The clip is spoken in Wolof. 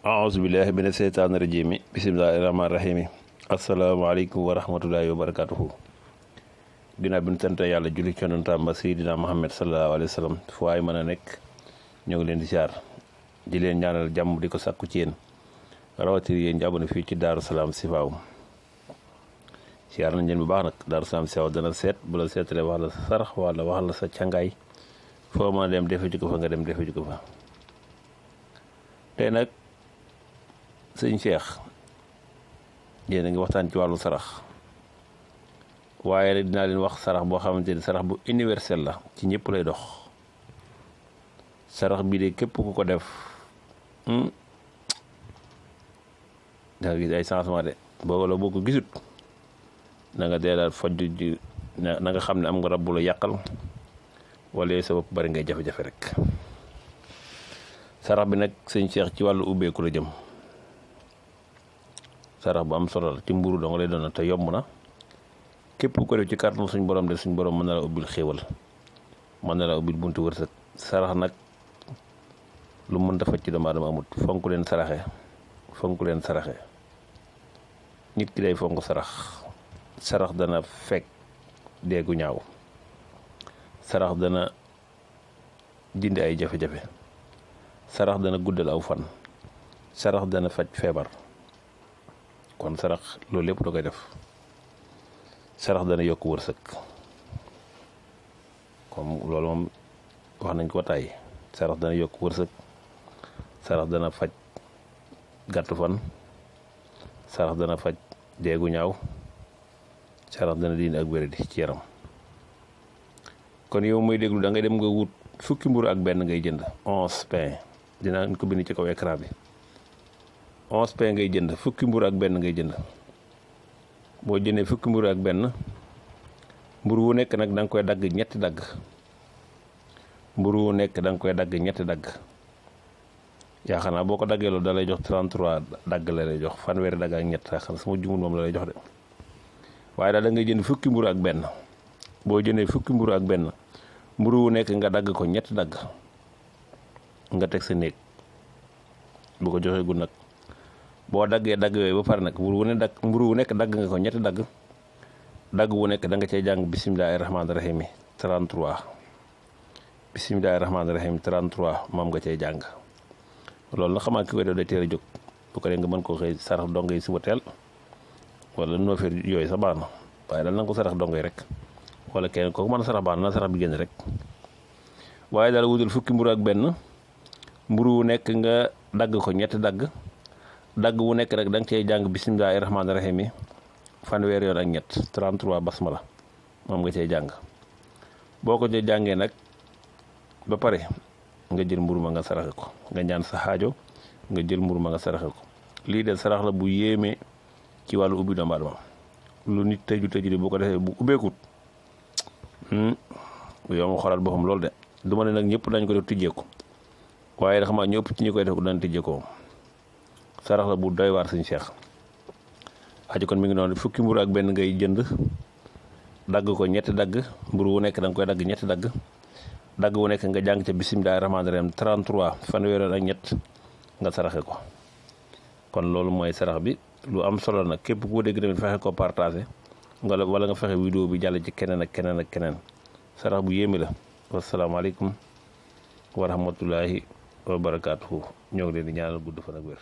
aousubillahi mina seytaani rajimi bisimilahi rahmaani rahimi asalaamaaleykum wa rahmatullahi wa barakatuhu ginnaaw bi ñu sant yàlla julli ci yonentam ba Seydina Muhammad sallallahu alayhi wa sallam fu waay mën a nekk ñoo ngi leen di siyaar di leen ñaanal jàmm di ko sàkku ci yéen rawatina yéen ñi abonné fii ci Daaru Salaam Sifaaw siyaar nañ leen bu baax nag Daaru Salaam Sifaaw dana seet bu la seetalee wax la sa sarax wala wax la sa càngaay foo mën a dem defe ji ko fa nga dem defe ji ko fa tey nag sëñ Cheikh yéen a ngi waxtaan ci wàllu sarax waaye rek dinaa leen wax sarax boo xamante ni sarax bu universel la ci ñëpp lay dox sarax bii de képp ku ko def da nga gis ay changement de boo ko gisut na nga dee daal fojj ji na nga xam ne am nga rab bu la yàqal wala yooyu sa bopp bari ngay jafe-jafe rek sarax bi nag sëñ Cheikh ci wàllu ubbeeku la jëm sarax bu am solo la ci mburu dong lay doon te yomb na képp ko def ci kàttanu suñ borom de suñ borom mën na la ubbil xéewal mën na la ubbil buntu wërsëg sarax nag lu mën dafa ci doomu aadama amut fonk leen saraxe nit ki day fonk sarax dana fekk deegu ñaaw sarax dana dindi ay jafe-jafe sarax dana guddal aw fan sarax dana faj feebar kon sarax loolu lépp da koy def sarax dana yokk wërsëg comme loolu moom wax nañ ko tàyyi sarax dana yokk wërsëg sarax dana faj gàttu fan sarax dana faj deegu ñaaw sarax dana diin ak wéradi ci yaram kon yow muy déglu da ngay dem nga wut fukki mburu ak benn ngay jënd 11 pain dinaa ko bind ci kaw écran bi 11 pain ngay jënd fukki mburu ak benn ngay jënd boo jëndee fukki mburu ak benn mburu wu nekk nag da nga koy dagg ñetti dagg mburu wu nekk da nga koy dagg ñetti dagg yaakaar naa boo ko daggee loolu da lay jox 33 dagg la lay jox fanweeri dagg ak ñett xam sama jumul moom la lay jox de waaye daal da ngay jënd fukki mburu ak benn boo jëndee fukki mburu ak benn mburu wu nekk nga dagg ko ñetti dagg nga teg sa néeg bu ko joxee gu nag boo daggee dagg yooyu ba pare nag mburu wu nekk dagg nga ko ñetti dagg wu nekk da nga cay jàng bisimilahi rahmaani rahim 33 bisimilahi rahmaani rahim 33 moom nga cay jàng loolu nag xamaa ki koy def day teel a jóg bu ko dee nga mën koo xëy sarax dongo yi suba teel wala noofeer yooyu sa baax na waaye daal na nga ko sarax dongo yi rek wala kenn kooku mën a sarax baax na sarax bi génn rek waaye daal wutal fukki mburu ak benn mburu wu nekk nga dagg ko ñetti dagg wu nekk rek da nga cey jàng bisimilahi rahmaani rahim yi fanweer yoon ak ñett 33 basmala moom nga cey jàng boo ko cee jàngee nag ba pare nga jël mburu ma nga saraxe ko nga ñaan sa xaajo nga jël mburu ma nga saraxe ko lii de sarax la bu yéeme ci wàllu ubbi doomu aadama lu nit tëju di boo ko defee bu ubbeekut yow ma xoolaat boppam loolu de du ma ne nag ñëpp dañ ko def tijjeeku waaye da xam naa ñëpp ci ñi koy def daan tijjeekoo sarax la bu doy waar sëñ Cheikh aji kon mi ngi noonu fukki mburu ak benn ngay jënd dagg ko ñetti dagg mburu wu nekk da nga koy dagg ñetti dagg wu nekk nga jàng ca bisimilahi rahmaani rahim 33 fanweer ak ñett nga saraxe ko kon loolu mooy sarax bi lu am solo nag képp ku dégg tamit fexe ko partagé wala nga fexe vidéo bi jàll ci keneen ak keneen sarax bu yéeme la wasalaamaaleykum wa rahmatullahi wa barakaatuhu ñoo ngi leen di ñaanal gudd fan ak wér